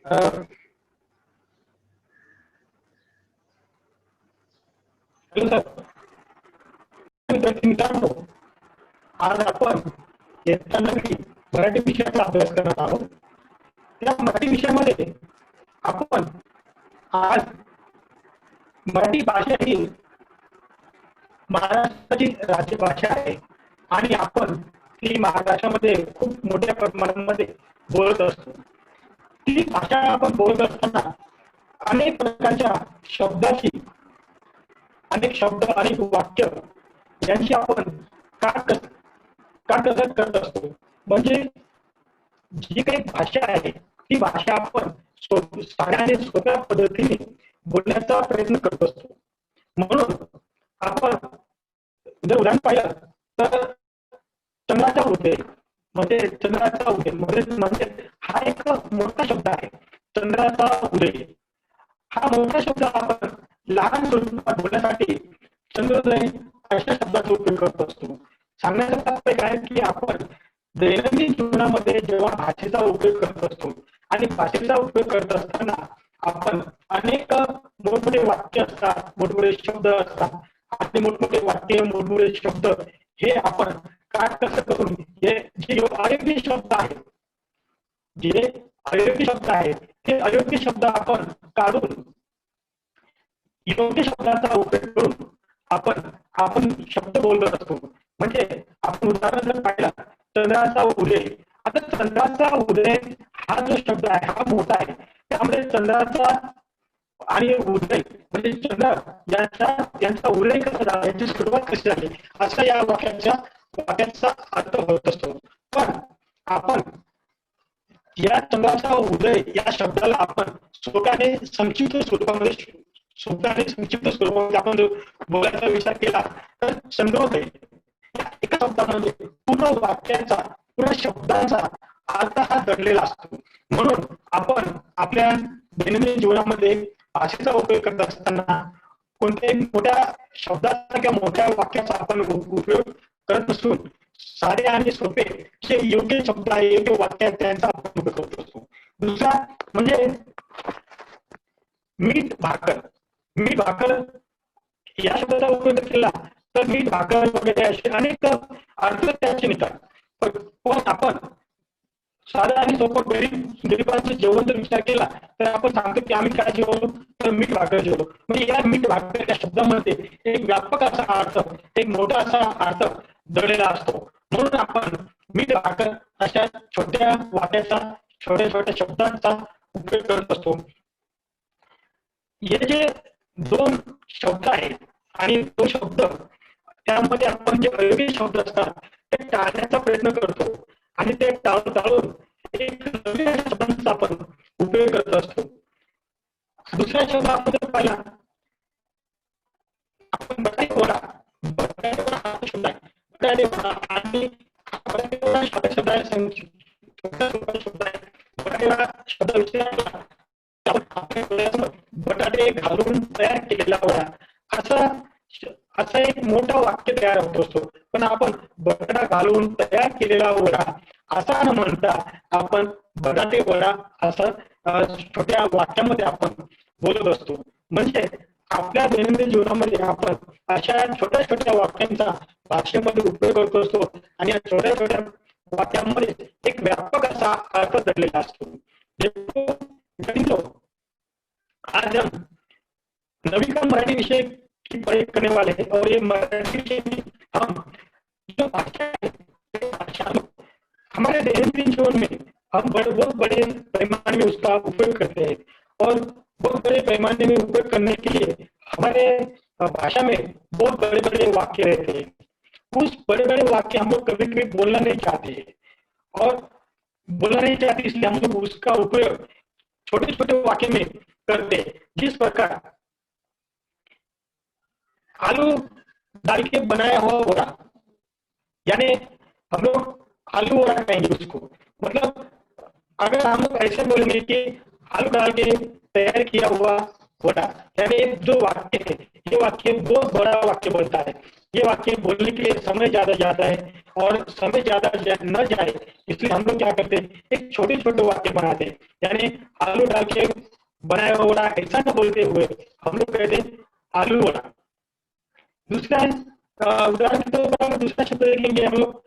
अ, hello sir. मित्रांनो, आज आपण इयत्ता 9वी मराठी विषयाचा अभ्यास करत आहोत. त्या मराठी विषयामध्ये आपण आज मराठी भाषा ही महाराष्ट्राची राज्यभाषा आहे आणि आपण ती महाराष्ट्रामध्ये खूप मोठ्या प्रमाणामध्ये बोलत असतो. ती भाषा आपण बोलत असताना अनेक प्रकारच्या शब्दाची, अनेक शब्द, अनेक वाक्य यांची आपण काटकसर करत असतो. म्हणजे जी काही भाषा आहे ती भाषा आपण साध्या आणि सोप्या पद्धतीने बोलण्याचा प्रयत्न करत असतो. म्हणून आपण जर उदाहरण पाहिलं तर चंद्राचा उदय म्हणजे हा एक मोठा शब्द आहे. चंद्राचा उदय हा मोठा शब्द आपण लहान स्वरूपात बोलण्यासाठी चंद्रोदय अशा शब्दाचा उपयोग करत असतो. सांगण्याचा तात्पर्य काय की आपण दैनंदिन जीवनामध्ये जेव्हा भाषेचा उपयोग करत असतो आणि भाषेचा उपयोग करत असताना आपण अनेक मोठमोठे वाक्य असतात, मोठमोठे शब्द असतात आणि मोठमोठे वाक्य, मोठमोठे शब्द हे आपण कसं करून हे जे अयोग्य शब्द आहेत, जे अयोग्य शब्द आहेत ते अयोग्य शब्द आपण काढून योग्य शब्दाचा उपयोग करून आपण आपण शब्द बोलत असतो. म्हणजे आपण उदाहरण जर पाहिला चंद्राचा उदय, आता चंद्राचा उदय हा जो शब्द आहे हा मोठा आहे. त्यामुळे चंद्राचा आणि उदय म्हणजे चंद्र यांचा उदय कसा झाला, यांची सुरुवात कशी झाली असा या वाक्याचा अर्थ होत असतो. पण आपण या चंद्राचा उदय या शब्दाला आपण सोप्याने संक्षिप्त स्वरूपामध्ये आपण जर बोलायचा विचार केला तर चंद्रोदय या एका शब्दामध्ये पूर्ण वाक्याचा, पूर्ण शब्दाचा अर्थ हा दडलेला असतो. म्हणून आपण आपल्या दैनंदिन जीवनामध्ये भाषेचा उपयोग करत असताना कोणत्याही मोठ्या शब्दाचा किंवा मोठ्या वाक्याचा आपण उपयोग करत नसून साधे आणि सोपे जे योग्य शब्द आहे, योग्य वाक्य आहे त्यांचा आपण उपयोग करत असतो. दुसरा म्हणजे मीठ भाकर या शब्दाचा उपयोग केला तर मीठ भाकर वगैरे असे अनेक अर्थ त्याचे निघतात. पण आपण साधा आणि सोपं गरीबांचं जेवण जर विचार केला तर आपण सांगतो की आम्ही काय जेवलो तर मीठ भाकर जेवलो. म्हणजे या मीठ भाकर या शब्दामध्ये एक व्यापक असा अर्थ, एक मोठा असा अर्थ दडलेला असतो. म्हणून आपण मीठ भाकर अशा छोट्या वाक्याचा, छोट्या छोट्या शब्दांचा उपयोग करत असतो. हे जे दोन शब्द आहेत आणि तो शब्द त्यामध्ये आपण जे अयोग्य शब्द असतात ते टाळण्याचा प्रयत्न करतो आणि ते टाळून एक नवीन शब्दांचा आपण उपयोग करत असतो. दुसरा शब्द आपण जर पाहिला आपण बटाटे वडा हा शब्द आहे. बटाटे वडा आणि बटाटे वडा शब्द आहे. बटाटे वडा शब्द विचारला बटाटे घालून तयार केलेला वडा असं एक मोठं वाक्य तयार होत असतो. पण आपण बटाटा घालून तयार केलेला वडा असा न म्हणता आपण बटाटे वडा असं छोट्या वाक्यामध्ये आपण बोलत असतो. म्हणजे आपल्या दैनंदिन जीवनामध्ये आपण अशा छोट्या छोट्या वाक्यांचा भाषेमध्ये उपयोग करत असतो आणि या छोट्या छोट्या वाक्यांमध्ये एक व्यापक असा अर्थ दडलेला असतो. आज हम नवीनतम मराठी विषय की प्रयोग करने वाले हैं और ये मराठी विषय में हम जो भाषा है हमारे दैनंदिन जीवन में हम बहुत बड़े पैमाने में उसका उपयोग करते हैं और बहुत बड़े पैमाने में उपयोग करने के लिए हमारे भाषा में बहुत बड़े बड़े वाक्य रहते हैं. उस बड़े बड़े वाक्य हम लोग कभी कभी बोलना नहीं चाहते और बोलना नहीं चाहते इसलिए हम लोग उसका उपयोग छोटे छोटे वाक्य में करते. जिस प्रकार आलू डाल के बनाया हुआ वड़ा, यानी हम लोग आलू वड़ा कहेंगे उसको. मतलब अगर हम लोग ऐसे बोलेंगे कि आलू डाल के तैयार किया हुआ होता, यानी जो वाक्य है ये वाक्य बहुत बड़ा वाक्य बनता है। ये वाक्य बोलने के लिए समय ज्यादा जाता है और समय ज्यादा न जाए इसलिए हम लोग क्या करते हैं, एक छोटे छोटे वाक्य बनाते हैं। यानी आलू डाल के बनाया हुआ ऐसा न बोलते हुए हम लोग कहते हैं आलू वड़ा। दूसरा उदाहरण के तौर पर दूसरा शब्द देखेंगे हम लोग।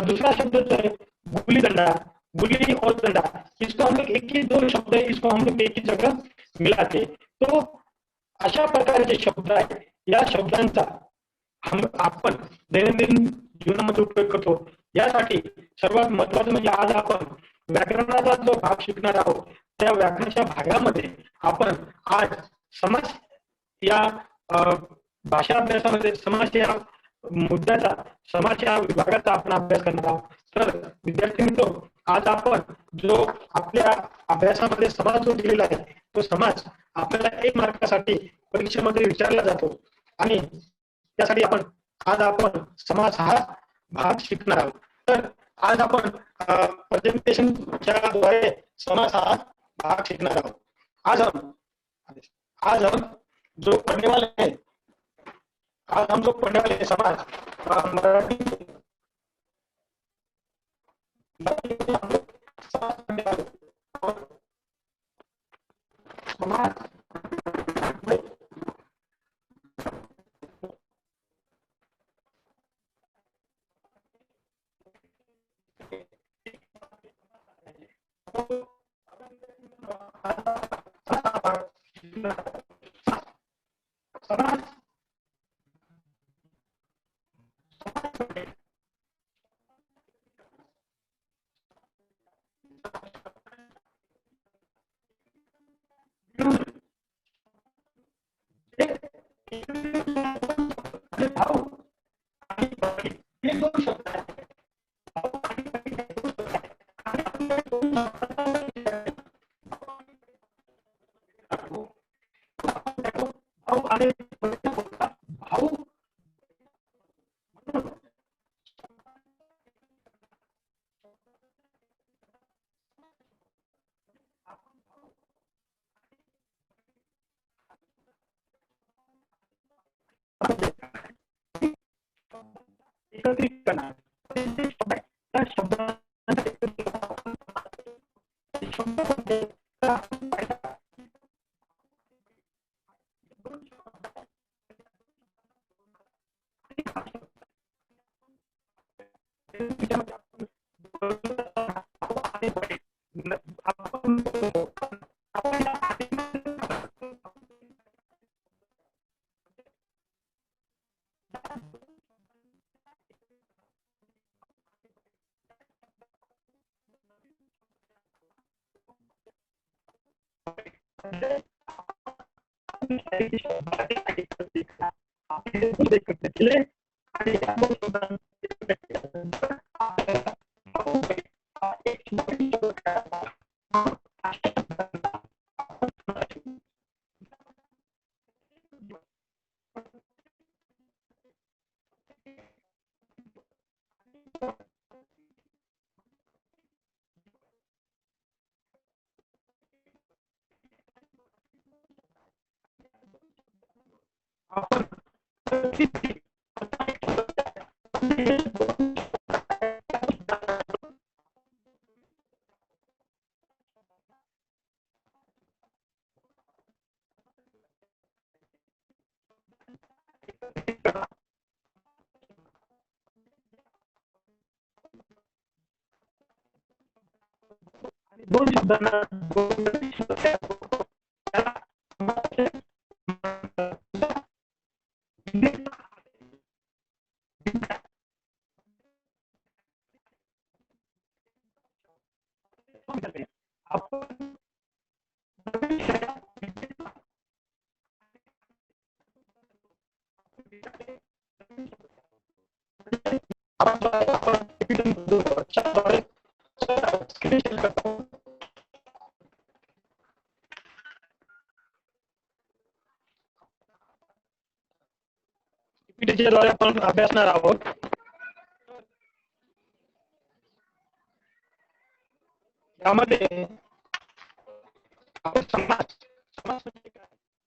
दूसरा शब्द जो है गुल्ली डंडा, गुल्ली और डंडा, इसको हम लोग एक ही दो शब्द है, इसको हम लोग एक ही जगह मिलाते। तो अशा प्रकारचे शब्द आहेत, या शब्दांचा आपण दैनंदिन जीवनामध्ये उपयोग करतो। यासाठी सर्वात महत्वाचं म्हणजे आज आपण व्याकरणाचा जो भाग शिकणार आहोत, त्या व्याकरणाच्या भागामध्ये आपण आज समास या भाषा अभ्यासामध्ये समास या मुद्द्याचा, समाज या विभागाचा आपण अभ्यास करणार आहोत। तर विद्यार्थी मित्र, आज आपण जो आपल्या अभ्यासामध्ये समाज जो दिलेला आहे तो समाज आपल्याला 1 मार्कासाठी परीक्षेमध्ये विचारला जातो आणि त्यासाठी आज आपण समास हा भाग शिकणार आहोत। तर आज आपण प्रेझेंटेशनच्या द्वारे समास हा भाग शिकणार आहोत। आज हम जो पढ़ने वाले हैं, आज हम जो पढ़ने वाले हैं समाज मराठी में हम लोग समाज पढ़ने वाले हैं। और समाज में समाज भाव आणि बळी हे 2 शब्द आहेत। भाव आणि बळी हे 2 शब्द आहेत आणि आपण या 2 शब्दांचा भाव आणि बळीचा बोलता भाव एकत्रित करणार। त्या शब्दांचा शब्द कोणते तर आपण पाहिलं दोन शब्दांना द्वारे आपण अभ्यासणार आहोत। यामध्ये आपण समाज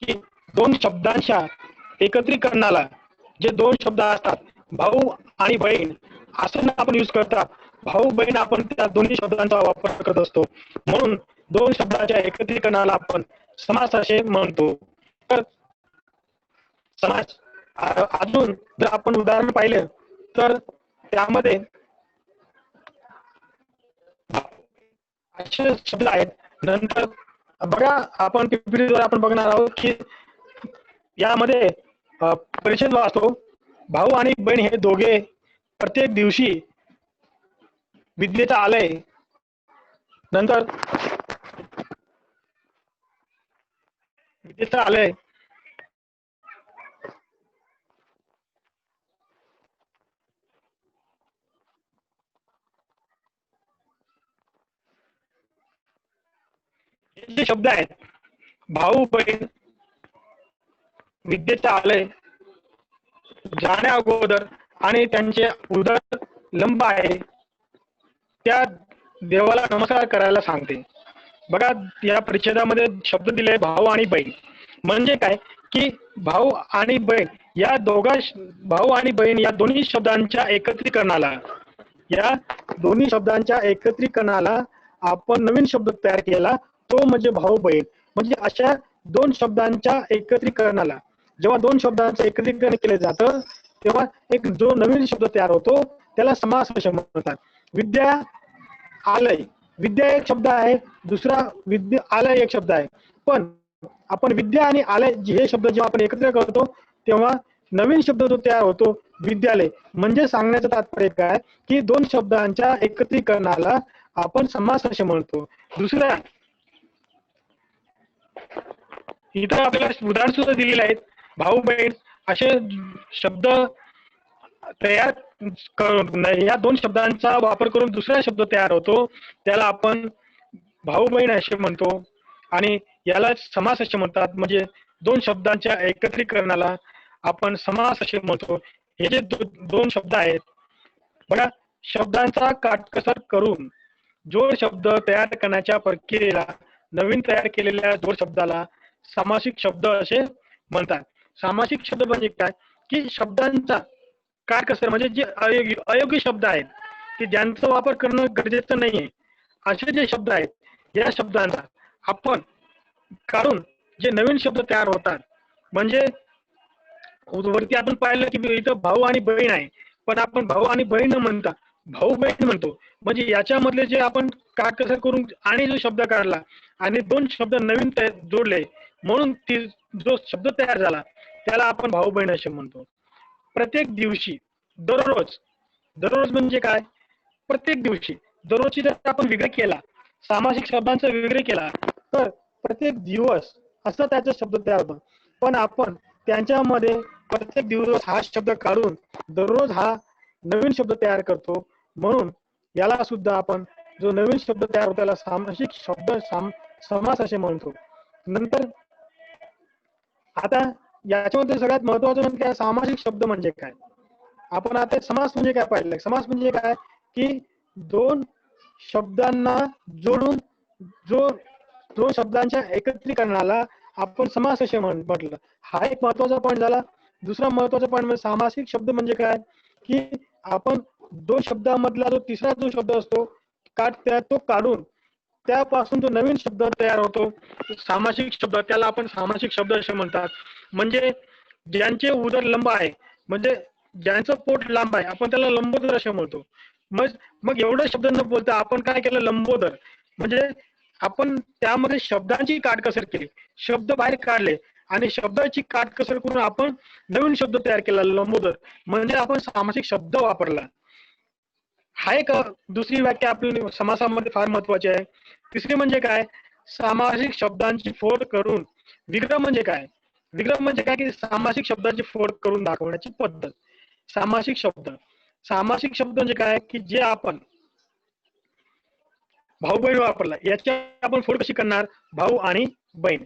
की दोन शब्दांच्या एकत्रीकरणाला जे दोन शब्द असतात भाऊ आणि बहीण असं आपण यूज करतात. भाऊ बहीण आपण त्या दोन्ही शब्दांचा वापर करत असतो, म्हणून दोन शब्दाच्या एकत्रीकरणाला आपण समास असे म्हणतो. तर समास अजून जर आपण उदाहरण पाहिलं तर त्यामध्ये असे शब्द आहेत. नंतर बघा आपण PPT आपण बघणार आहोत की यामध्ये परिच्छेद वाचतो. भाऊ आणि बहीण हे दोघे प्रत्येक दिवशी विद्येचा आलय. नंतर विद्येचा आलय हे जे शब्द आहेत भाऊ बहीण विद्येचा आलय जाण्या अगोदर आणि त्यांचे उदर लंब आहे त्या देवाला नमस्कार करायला सांगते. बघा या परिच्छेदामध्ये शब्द दिले भाऊ आणि बहीण म्हणजे काय की भाऊ आणि बहीण या भाऊ आणि बहीण या दोन्ही शब्दांच्या एकत्रीकरणाला आपण नवीन शब्द तयार केला तो म्हणजे भाऊ बहीण. म्हणजे अशा दोन शब्दांच्या एकत्रीकरणाला जेव्हा दोन शब्दांचं एकत्रीकरण केले जातं तेव्हा एक जो नवीन शब्द तयार होतो त्याला समास असे म्हणतात. विद्या आलय विद्या एक शब्द आहे, दुसरा विद्या आलय एक शब्द आहे. पण आपण विद्या आणि आलय हे शब्द जेव्हा आपण एकत्र करतो तेव्हा नवीन शब्द जो तयार होतो विद्यालय. म्हणजे सांगण्याचं तात्पर्य काय की दोन शब्दांच्या एकत्रीकरणाला आपण समास असे म्हणतो. दुसरा इथं आपल्याला उदाहरण सुद्धा दिलेले आहेत. भाऊ बहीण असे शब्द तयार करून या दोन शब्दांचा वापर करून दुसरा शब्द तयार होतो त्याला आपण भाऊ बहीण असे म्हणतो आणि याला समास असे म्हणतात. म्हणजे दोन शब्दांच्या एकत्रीकरणाला आपण समास असे म्हणतो. हे जे दोन शब्द आहेत बघा शब्दांचा काटकसर करून जोड शब्द तयार करण्याच्या प्रक्रियेला नवीन तयार केलेल्या जोड शब्दाला सामासिक शब्द असे म्हणतात. सामासिक शब्द म्हणजे काय की शब्दांचा काटकसर म्हणजे जे अयोग्य शब्द आहेत की ज्यांचा वापर करणं गरजेचं नाहीये असे जे शब्द आहेत या शब्दांचा आपण काढून जे नवीन शब्द तयार होतात. म्हणजे वरती आपण पाहिलं की इथं भाऊ आणि बहीण आहे पण आपण भाऊ आणि बहीण न म्हणता भाऊ बहीण म्हणतो. म्हणजे याच्यामधले जे आपण काटकसर करून आणि जो शब्द काढला आणि दोन शब्द नवीन जोडले म्हणून जो शब्द तयार झाला त्याला आपण भाऊ बहीण असे म्हणतो. प्रत्येक दिवशी दररोज म्हणजे काय प्रत्येक दिवशी दररोजची जर आपण विग्रह केला सामासिक शब्दांचा विग्रह केला तर प्रत्येक दिवस असं त्याचा शब्द तयार होतो. पण आपण त्यांच्यामध्ये प्रत्येक दिवस हा शब्द काढून दररोज हा नवीन शब्द तयार करतो म्हणून याला सुद्धा आपण जो नवीन शब्द तयार होतो त्याला सामासिक शब्द समास असे म्हणतो. नंतर आता याच्यामध्ये सगळ्यात महत्वाचं म्हणजे काय सामासिक शब्द म्हणजे काय. आपण आता समास म्हणजे काय पाहिलं. समास म्हणजे काय की दोन शब्दांना जोडून जो शब्दांच्या एकत्रीकरणाला आपण समास असे म्हटलं. हा एक महत्वाचा पॉईंट झाला. दुसरा महत्वाचा पॉईंट म्हणजे सामासिक शब्द म्हणजे काय की आपण दोन शब्दामधला जो तिसरा जो शब्द असतो तो काढून त्यापासून जो नवीन शब्द तयार होतो सामासिक शब्द त्याला आपण सामासिक शब्द असे म्हणतात. म्हणजे ज्यांचे उदर लंब आहे म्हणजे ज्यांचं पोट लांब आहे आपण त्याला लंबोदर असे म्हणतो. मग एवढं शब्द न बोलता आपण काय केलं लंबोदर म्हणजे आपण त्यामध्ये शब्दांची काटकसर केली शब्द बाहेर काढले आणि शब्दाची काटकसर करून आपण नवीन शब्द तयार केला लंबोदर म्हणजे आपण सामासिक शब्द वापरला. हा एक दुसरी व्याख्या आपली समासामध्ये फार महत्वाची आहे. तिसरी म्हणजे काय सामासिक शब्दांची फोड करून विग्रह म्हणजे काय विग्रह म्हणजे काय की सामासिक शब्दांची फोड करून दाखवण्याची पद्धत. सामासिक शब्द म्हणजे काय की जे आपण भाऊ बहीण वापरला याची आपण फोड कशी करणार भाऊ आणि बहीण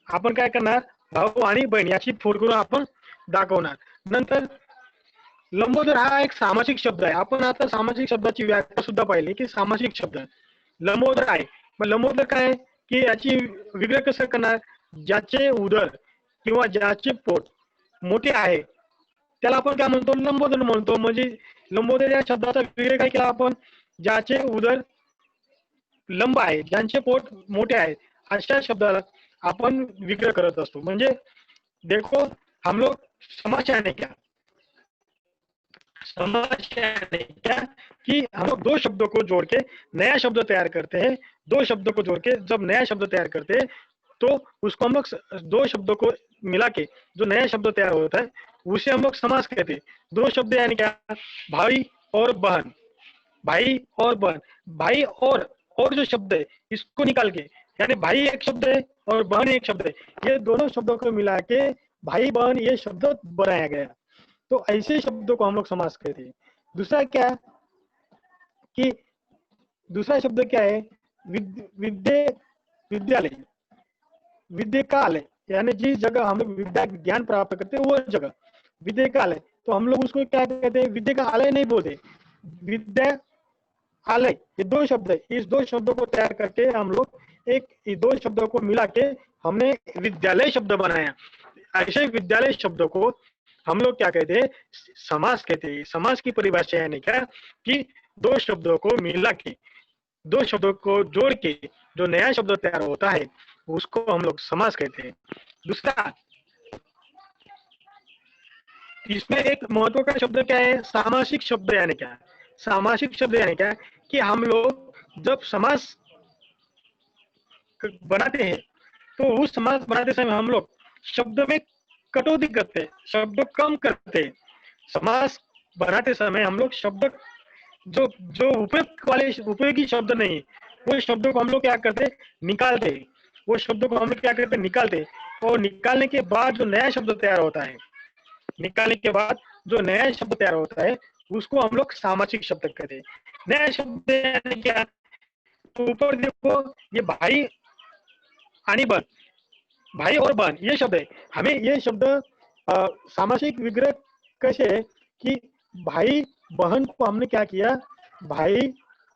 आपण काय करणार भाऊ आणि बहीण याची फोड करून आपण दाखवणार. नंतर लंबोदर हा एक सामासिक शब्द आहे. आपण आता सामासिक शब्दाची व्याख्या सुद्धा पाहिली की सामासिक शब्द लंबोदर आहे. मग लंबोदर काय की याची विग्रह कसं करणार ज्याचे उदर किंवा ज्याचे पोट मोठे आहे त्याला आपण काय म्हणतो, लंबोदर म्हणतो. म्हणजे लंबोदर या शब्दाचा विग्रह काय केला आपण, ज्याचे उदर लंब आहे, ज्यांचे पोट मोठे आहे, अशा शब्दाला आपण विग्रह करत असतो. म्हणजे देखो हम लोग समस्या ने क्या, समस्या ने क्या कि हम लोग दो शब्दों को जोड़ के नया शब्द तैयार करते हैं। दो शब्दों को जोड़ के जब नया शब्द तैयार करते हैं तो उसको हम लोग दो शब्दों को मिला के जो नया शब्द तैयार होता है उसे हम लोग समास कहते हैं। दो शब्द यानी क्या, भाई और बहन, भाई और बहन, भाई और जो शब्द है इसको निकाल के, यानी भाई एक शब्द है और बहन एक शब्द है, ये दोनों शब्दों को मिला के भाई बहन ये शब्द बनाया गया। तो ऐसे शब्दों को हम लोग समास कहते हैं। दूसरा क्या कि दूसरा शब्द क्या है, विद्या, विद्यालय, विद्यालय, यानी जिस जगह हम लोग विद्या ज्ञान प्राप्त करते हैं वो जगह विद्यालय। तो हम लोग उसको क्या कहते हैं, विद्या का आलय नहीं बोलते, विद्या आलय। ये दो शब्द है, इस दो शब्दों को तैयार करके हम लोग एक ये दो शब्दों को मिला के हमने विद्यालय शब्द बनाया। ऐसे विद्यालय शब्दों को हम लोग क्या कहते हैं, समास कहते हैं। समास की परिभाषा यानी क्या कि दो शब्दों को मिला के, दो शब्दों को जोड़ के जो नया शब्द तैयार होता है उसको हम लोग समास कहते हैं। दूसरा, इसमें एक महत्व का शब्द क्या है, सामासिक शब्द यानी क्या, सामासिक शब्द यानी क्या कि हम लोग जब समास बनाते हैं तो उस समास बनाते समय हम लोग शब्द में कटौती करते हैं, शब्द कम करते हैं। समास बनाते समय हम लोग शब्द जो जो उपयुक्त वाले उपयोगी शब्द नहीं वो शब्दों को हम लोग क्या करते, निकालते। वो शब्दों को हम लोग क्या करते, निकालते। और निकालने के बाद जो नया शब्द तैयार होता है, निकालने के बाद जो नया शब्द तैयार होता है उसको हम लोग सामासिक शब्द कहते हैं। नया शब्द यानी क्या, तो ऊपर देखो ये भाई आणि बहन, भाई और बहन ये शब्द है। हमें ये शब्द सामासिक विग्रह कैसे है कि भाई बहन को हमने क्या किया, भाई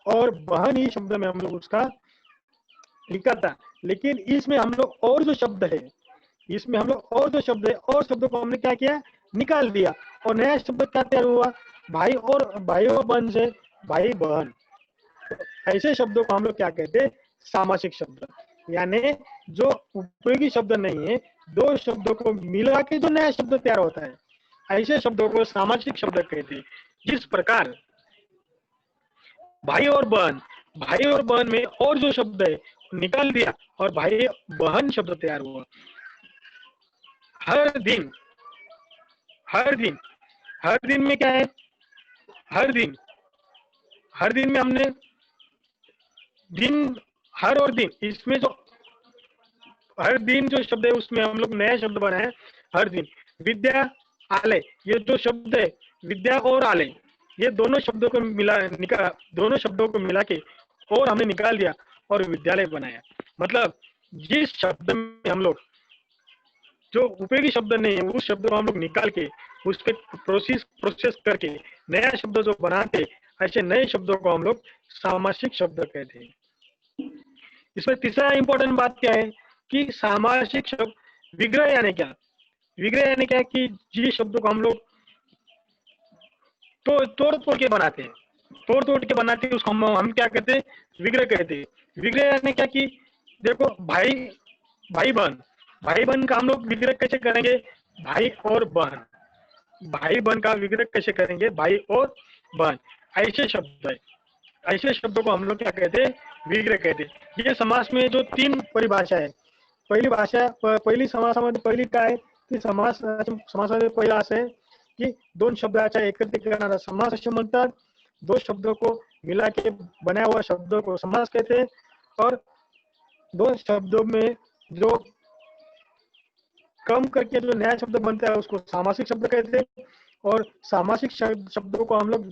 और बहन ही शब्द में हम लोग उसका लिखा था। लेकिन इसमें हम लोग और जो शब्द है, इसमें हम लोग और जो शब्द है और शब्दों को हमने क्या किया, निकाल दिया। और नया शब्द क्या तैयार हुआ, भाई और बहन से भाई बहन। ऐसे शब्दों को हम लोग क्या कहते हैं, सामासिक शब्द। यानी जो उपयोगी शब्द नहीं है, दो शब्दों को मिला के जो नया शब्द तैयार होता है, ऐसे शब्दों को सामासिक शब्द कहते हैं। जिस प्रकार भाई और बहन में और जो शब्द है निकाल दिया और भाई बहन शब्द तैयार हुआ। हर दिन, हर दिन, हर दिन में क्या है, हर दिन, हर दिन में हमने दिन, हर और दिन, इसमें जो हर दिन जो शब्द है उसमें हम लोग नया शब्द बनाए। हर दिन, विद्या आलय, ये जो शब्द है विद्या और आलय, ये दोनों शब्दों को दोनों शब्दों को मिला के और हमने निकाल दिया और विद्यालय बनाया। मतलब जिस शब्द में हम लोग जो उपयोगी शब्द नहीं है उस शब्द को हम लोग निकाल के उस पर प्रोसेस करके नया शब्द जो बनाते, ऐसे नए शब्दों को हम लोग सामासिक शब्द कहते हैं। इसमें तीसरा इंपॉर्टेंट बात क्या है कि सामासिक शब्द विग्रह यानी क्या, विग्रह यानी क्या कि जिस शब्दों को हम लोग तो तोड़ तोड़ के बनाते हैं, तोड़ तोड़ के बनाते हैं उसको हम क्या कहते हैं, विग्रह कहते हैं। विग्रह यानी क्या कि देखो भाई, भाई बहन, भाई बहन का हम लोग विग्रह कैसे करेंगे, भाई और बहन, भाई बहन का विग्रह कैसे करेंगे, भाई और बहन। ऐसे शब्द है, ऐसे शब्दों को हम लोग क्या कहते हैं, विग्रह कहते हैं। ये समास में जो तीन परिभाषा है, पहिली समासामध्ये पहिली काय की समासामध्ये पहिला असं आहे की दोन शब्दाच्या एकत्रीकरणाला समास असे म्हणतात। दो शब्दों को मिला के बनाया हुआ शब्दों को समास कहते हैं। और दो शब्दों में जो कम करके जो नया शब्द बनता है उसको सामासिक शब्द कहते हैं। और सामासिक शब्दों को हम लोग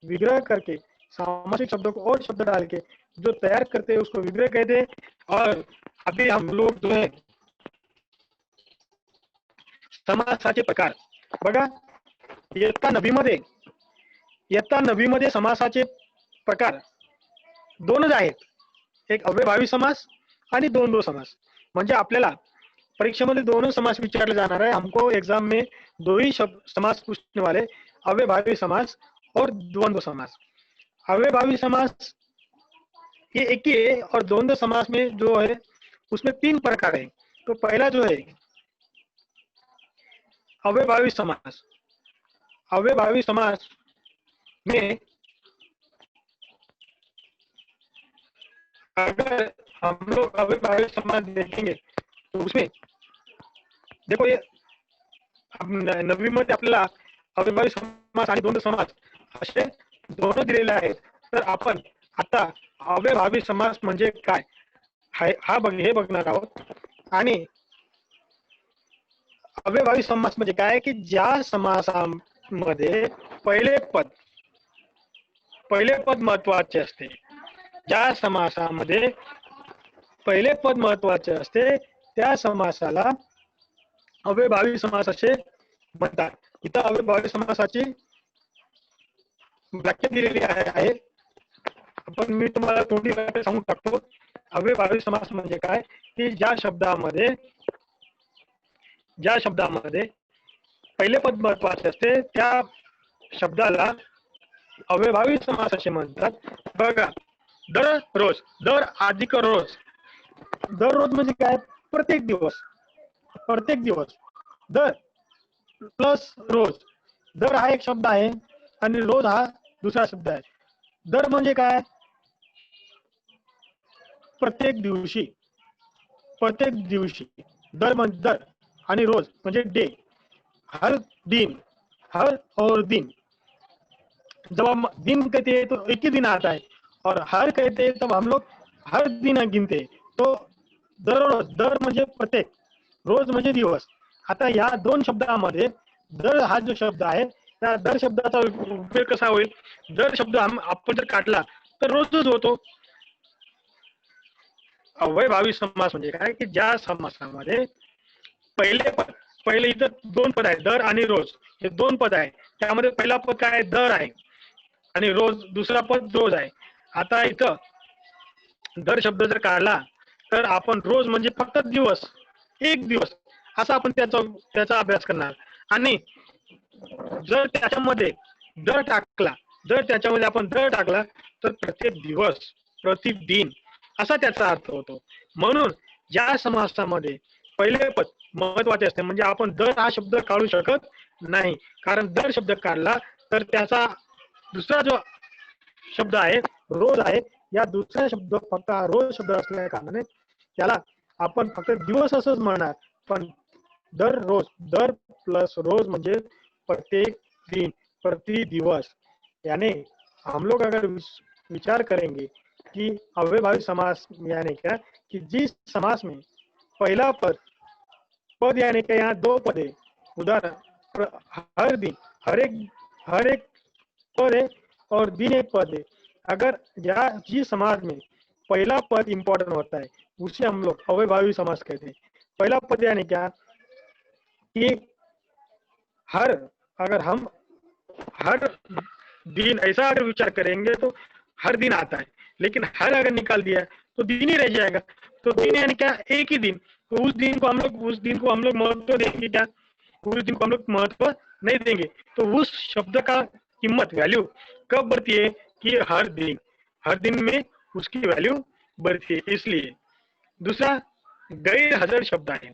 विग्रह करके सामासिक शब्दों को और शब्द डाल के जो तैयार करते हैं उसको विग्रह कहते हैं। और अभी हम लोग जो है समासाचे प्रकार बघा, इयत्ता नववीमध्ये समासाचे प्रकार दोनच आहेत, एक अव्ययभावी समास आणि द्वंद्व समास। म्हणजे आपल्याला परीक्षा में दोनों समास विचारे जाना है। हमको एग्जाम में दो ही समास पूछने वाले, अव्ययभावी समास और द्वंद्व समास। अव्ययभावी समास ये एक ही है और द्वंद्व समास में जो है उसमें 3 प्रकार है। तो पहला जो है अव्ययभावी समास। अव्ययभावी समास में अगर हम लोग अव्ययभावी समास देखेंगे तो उसमें देखो ये नववी मध्ये आपल्याला अव्ययभावी समास आणि द्वंद्व समास असे दोन दिलेले आहेत। तर आपण आता अव्ययभावी समास म्हणजे काय हे बघणार आहोत। आणि अव्ययभावी समास म्हणजे काय की ज्या समासामध्ये पहिले पद महत्वाचे असते, ज्या समासामध्ये पहिले पद महत्वाचे असते त्या समासाला अव्ययभावी समास असे म्हणतात। इथं अव्ययभावी समासाची व्याख्या दिलेली आहे, पण मी तुम्हाला तोंडी सांगून टाकतो। अव्ययभावी समास म्हणजे काय की ज्या शब्दामध्ये पहिले पद महत्वाचे असते त्या शब्दाला अव्ययभावी समास असे म्हणतात। बघा, दररोज, दर अधिक रोज, दररोज म्हणजे काय, प्रत्येक दिवस, दर प्लस रोज, दर हा एक शब्द आहे आणि रोज हा दुसरा शब्द आहे। दर म्हणजे काय, प्रत्येक दिवशी, दर म्हणजे दर आणि रोज म्हणजे डे, हर और दिन। जब हम दिन कहते हैं तो एक ही दिन आता है, और हर कहते हैं तब हम लोग हर दिन गिनते। तो दररोज, दर म्हणजे प्रत्येक, रोज म्हणजे दिवस। आता या दोन शब्दामध्ये दर हा जो शब्द आहे त्या दर शब्दाचा उपयोग कसा होईल, दर शब्द आपण जर काढला तर रोजच होतो। अव्ययभावी समास म्हणजे काय की ज्या समासामध्ये पहिले इथं 2 पद आहेत, दर आणि रोज, हे 2 पद आहे। त्यामध्ये पहिला पद काय, दर आहे आणि रोज दुसरा पद रोज आहे। आता इथं दर शब्द जर काढला तर आपण रोज म्हणजे फक्त दिवस, एक दिवस असा आपण त्याचा अभ्यास करणार। आणि जर त्याच्यामध्ये आपण दर टाकला तर प्रत्येक दिवस, प्रतिदिन असा त्याचा अर्थ होतो। म्हणून ज्या समासामध्ये पहिले पद महत्वाचे असते म्हणजे आपण दर हा शब्द काढू शकत नाही, कारण दर शब्द काढला तर त्याचा दुसरा जो शब्द आहे रोज आहे, या दुसरा शब्द फक्त रोज शब्द असल्या कारणाने त्याला आपण फक्त दिवस असंच म्हणणार। पण दररोज, दर प्लस रोज म्हणजे प्रत्येक दिन, प्रति दिवस। यानी हम लोग अगर विचार करेंगे कि अव्ययभावी समास यानी क्या कि जिस समास में पहला पद यानी कि यहाँ 2 पद है, उदाहरण हर दिन, हर एक पद है और दिन एक पद है। अगर जिस समाज में पहला पद इंपॉर्टेंट होता है उसे हम लोग अव्ययभावी समास कहते हैं। पहला पद यानी क्या कि अगर हम हर दिन ऐसा अगर विचार करेंगे तो हर दिन आता है, लेकिन हर अगर निकाल दिया तो दिन ही रह जाएगा। तो दिन यानी क्या, एक ही दिन। तो उस दिन को हम लोग महत्व देंगे क्या, उस दिन को हम लोग महत्व नहीं देंगे। तो उस शब्द का कीमत, वैल्यू कब बढ़ती है कि हर दिन में उसकी वैल्यू बढ़ती है। इसलिए दूसरा गैरहजर शब्द आहे।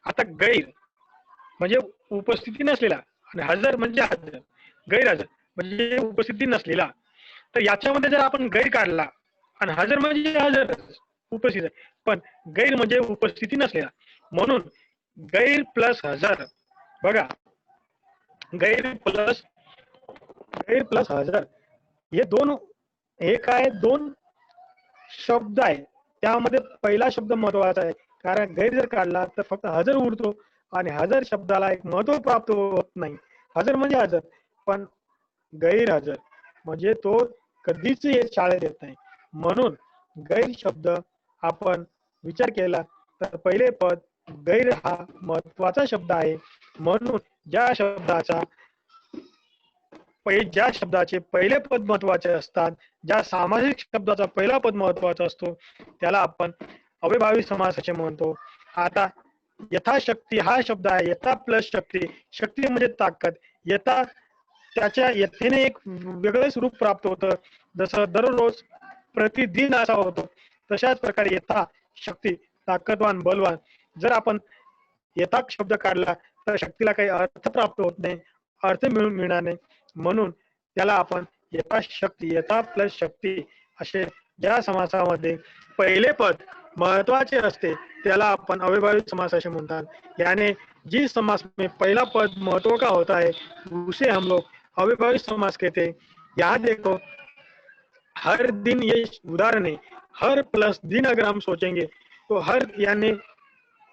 आता गैर म्हणजे उपस्थिती नसलेला आणि हजर म्हणजे हजर, गैरहजर म्हणजे उपस्थिती नसलेला। तर याच्यामध्ये जर आपण गैर काढला आणि हजर म्हणजे हजर उपस्थित आहे, पण गैर म्हणजे उपस्थिती नसलेला, म्हणून गैर प्लस हजर। बघा, गैर प्लस हजर हे काय, 2 शब्द आहे, त्यामध्ये पहिला शब्द महत्वाचा आहे, कारण गैर जर काढला तर फक्त हजर उरतो आणि हजर शब्दाला एक महत्व प्राप्त होत नाही। हजर म्हणजे हजर, पण गैरहजर म्हणजे तो कधीच शाळेत येत नाही। म्हणून गैर शब्द आपण विचार केला तर पहिले पद गैर हा महत्वाचा शब्द आहे। म्हणून ज्या शब्दाचे पहिले पद महत्वाचे असतात, ज्या सामासिक शब्दाचा पहिला पद महत्वाचा असतो त्याला आपण अव्ययभावी समास असे म्हणतो। आता यथाशक्ती हा शब्द आहे, यथा प्लस शक्ती, शक्ती म्हणजे ताकद, यथा त्याच्या यथेने एक वेगळं स्वरूप प्राप्त होतं, जसं दररोज प्रतिदिन असा होतो, तशाच प्रकारे यथा शक्ती ताकदवान बलवान. जर आपण यथा शब्द काढला तर शक्तीला काही अर्थ प्राप्त होत नाही, अर्थ मिळणार नाही, म्हणून त्याला आपण यथाशक्ती यथा प्लस शक्ती असे ज्या समासामध्ये पहिले पद महत्वाचे असते त्याला आपण अव्ययभावी समास असे म्हणतात। यानी जिस समास में पहला पद महत्व का होता है उसे हम लोग अव्ययभावी समास कहते हैं। यहाँ देखो हर दिन, ये उदाहरण है, हर प्लस दिन अगर हम सोचेंगे तो हर यानी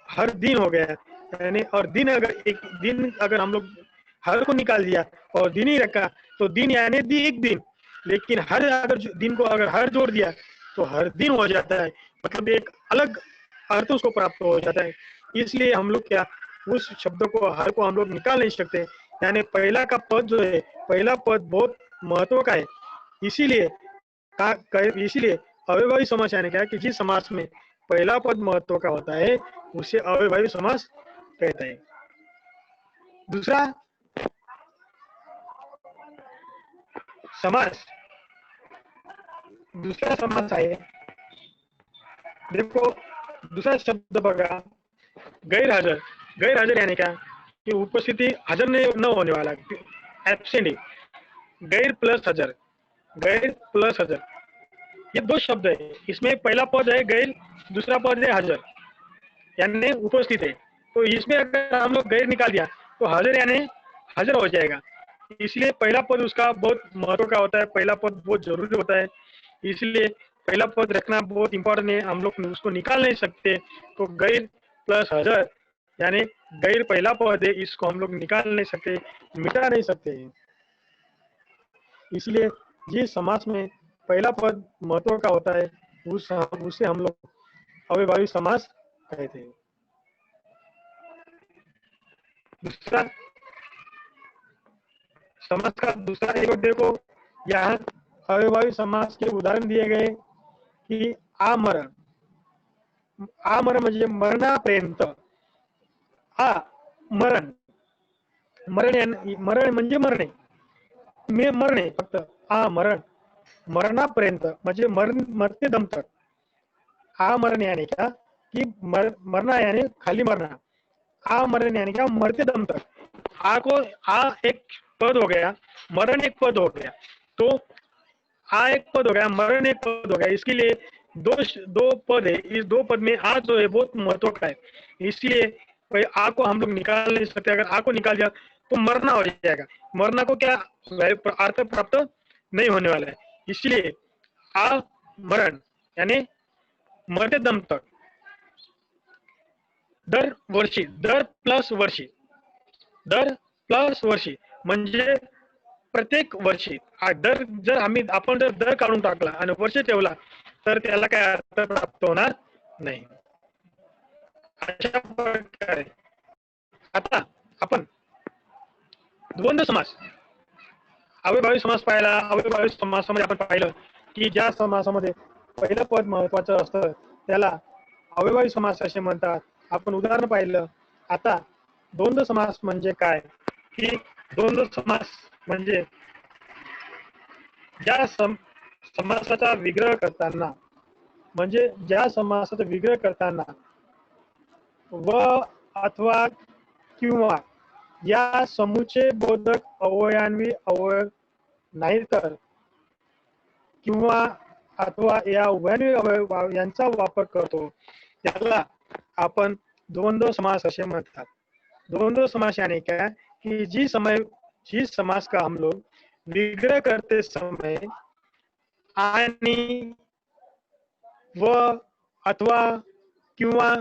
हर दिन हो गया, यानी और दिन अगर एक दिन अगर हम लोग हर को निकाल दिया और दिन ही रखा तो दिन यानी एक दिन, लेकिन हर अगर दिन को अगर हर जोड़ दिया तो हर दिन हो जाता है, मतलब एक अलग अर्थ उसको प्राप्त हो जाता है। इसलिए हम लोग क्या उस शब्द को हर को हम लोग निकाल नहीं सकते, यानी पहला का पद जो है पहला पद बहुत महत्व का है। इसीलिए इसीलिए अव्ययभावी समास यानी क्या कि जिस समास में पहला पद महत्व का होता है उसे अव्ययभावी समास कहते हैं। दूसरा समास, दूसरा समास आहे, देखो दूसरा शब्द बघा, गैरहजर। गैरहजर यानी क्या कि उपस्थिति हजर न होने वाला, एब्सेंट। गैर प्लस हजर, गैर प्लस हजर, ये दो शब्द है। इसमें पहला पद है गैर, दूसरा पद है हजर यानी उपस्थित है। तो इसमें अगर हम लोग गैर निकाल दिया तो हजर यानी हजर हो जाएगा। इसलिए पहला पद उसका बहुत महत्व का होता है, पहला पद बहुत जरूरी होता है, इसलिए पहला पद रखना बहुत इंपॉर्टेंट है, हम लोग उसको निकाल नहीं सकते। तो गैर प्लस हजर यानी गैर पहला पद है, इसको हम लोग निकाल नहीं सकते, मिटा नहीं सकते। इसलिए जिस समास में पहला पद महत्व का होता है उसे हम लोग अव्ययभावी समास कहते हैं। दूसरा समास का दूसरा एक देखो, यहाँ अव्ययभावी समास के उदाहरण दिए गए कि आमरण। आमरण म्हणजे मरणापर्यंत, आ मरण, मरण म्हणजे मरणे, मरणे फक्त, आ मरण, मरणापर्यंत म्हणजे मरते दम तक। आ मरण यानी क्या कि मरना यानी खाली मरना, आ मरण यानी क्या मरते दम तक। आ को आ एक पद हो गया, मरण एक पद हो गया, तो आ एक पद हो गया, मरण एक पद हो गया, इसके लिए दो पद है। इस दो पद में आ जो है बहुत महत्व का है, इसलिए आ को हम लोग निकाल नहीं सकते। अगर आ को निकाल दिया तो मरना हो जाएगा, मरना को क्या अर्थ प्राप्त नहीं होने वाला है, इसलिए आ मरण यानी मरते दम तक। दर वर्षी, दर प्लस वर्षी, दर प्लस वर्षी म्हणजे प्रत्येक वर्षी। दर जर आपण जर दर काढून टाकला आणि वर्ष ठेवला तर त्याला काय अर्थ प्राप्त होणार नाही। अशा प्रकारे आता आपण द्वंद्व समास, अव्ययभावी समास पाहिला। अव्ययभावी समासामध्ये आपण पाहिलं की ज्या समासामध्ये पहिलं पद महत्वाचं असतं त्याला अव्ययभावी समास असे म्हणतात, आपण उदाहरण पाहिलं। आता द्वंद्व समास म्हणजे काय की द्वंद्व समास म्हणजे ज्या समासाचा विग्रह करताना, म्हणजे ज्या समासाचा विग्रह करताना व अथवा किंवा या समुचे बोधक अवयवान्वी अवयव नाही तर किंवा अथवा या उभयान्वी अवयव यांचा वापर करतो त्याला आपण द्वंद्व समास असे म्हणतात। द्वंद्व समास यानी क्या कि जिस समास का हम लोग विग्रह करते समय आणि व अथवा किंवा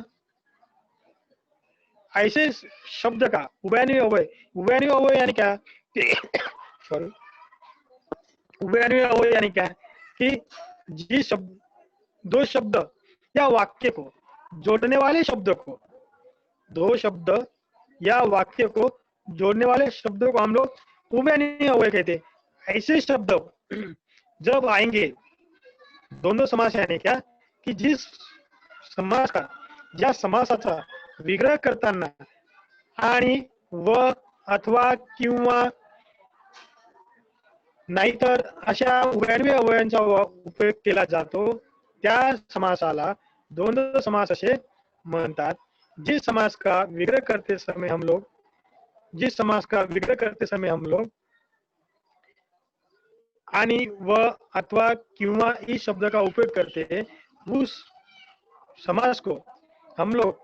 ऐसे शब्द का उभयान्वी अवय, उभयान्वी अवय यानी क्या सॉरी, उभयान्वी अवय यानी क्या कि जिस दो शब्द या वाक्य को जोड़ने वाले शब्द को, दो शब्द या वाक्य को जोड़ने वाले शब्दों को हम लोग उभयान्वी अवय कहते हैं। ऐसे शब्द जब आएंगे, द्वंद्व समास यानी क्या कि जिस समास का, ज्या समासाचा विग्रह करताना आणि व अथवा किंवा नाहीतर अशा उभयन्वी अवयवांचा उपयोग केला जातो त्या समासाला द्वंद्व समास असे म्हणतात। जिस समास का विग्रह करते समय हम लोग जिस समास का विग्रह करते समय हम लोग आणि व अथवा किंवा इस शब्द का उपयोग करते हैं उस समास को हम लोग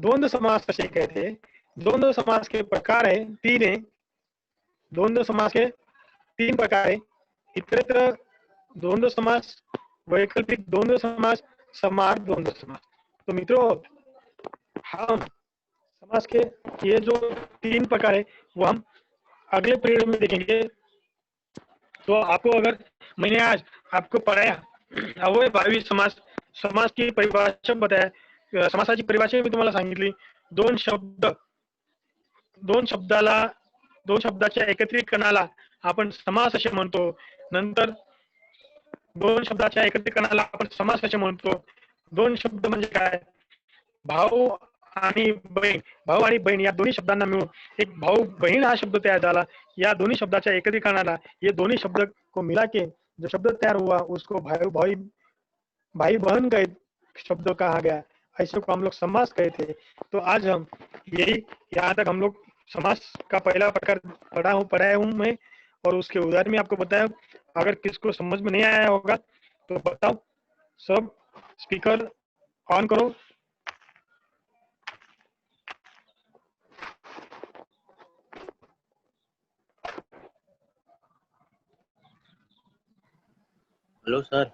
द्वंद्व समास कसे कहते हैं। द्वंद्व समास के प्रकार है तीन है। द्वंद्व समास के तीन प्रकार है। इतरेतर द्वंद्व समास, वैकल्पिक द्वंद्व समास, समार्थ द्वंद्व समास। तो मित्रों हम समास के ये जो तीन प्रकार है वो हम अगले पीरियड में देखेंगे। तो आपको अगर मैंने आज आपको पढ़ाया अवयव भावी समास, समास की परिभाषा बताया, समासाची परिभाषा मी तुम्हाला सांगितली। दोन शब्दाच्या एकत्रीकरणाला आपण समास असे म्हणतो। नंतर दोन शब्दाच्या एकत्रीकरणाला आपण समास असे म्हणतो। दोन शब्द म्हणजे काय, भाऊ आणि बहीण या दोन्ही शब्दांना मिळून एक भाऊ बहीण हा शब्द तयार झाला। या दोन्ही शब्दाच्या एकत्रीकरणाला ये दोन्ही शब्द को मिला के जो शब्द तैयार हुआ उसको भाई बहन का शब्द कहा गया। ऐसे को हम लोग समास कहते हैं। तो आज हम यही यहाँ तक हम लोग समास का पहला प्रकार पढ़ाया हूँ मैं और उसके उदाहरण में आपको बताया। अगर किसको समझ में नहीं आया होगा तो बताओ। सब स्पीकर ऑन करो। Hello sir.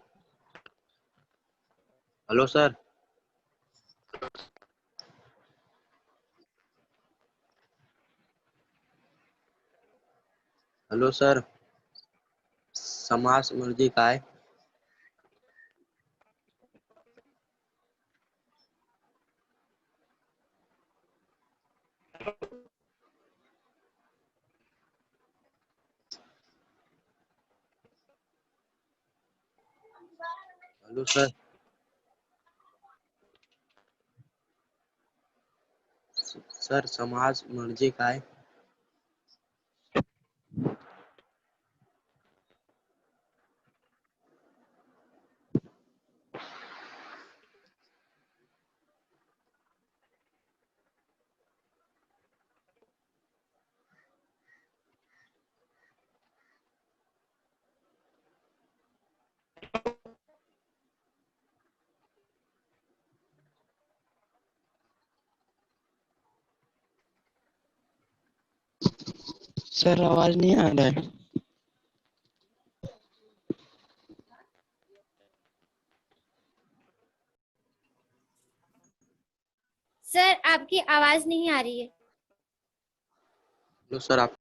Hello sir. Hello sir. समास म्हणजे काय? Hello sir. सर समास म्हणजे काय? सर आवाज नहीं आ रहा है। सर आपकी आवाज नहीं आ रही है। हेलो सर, आप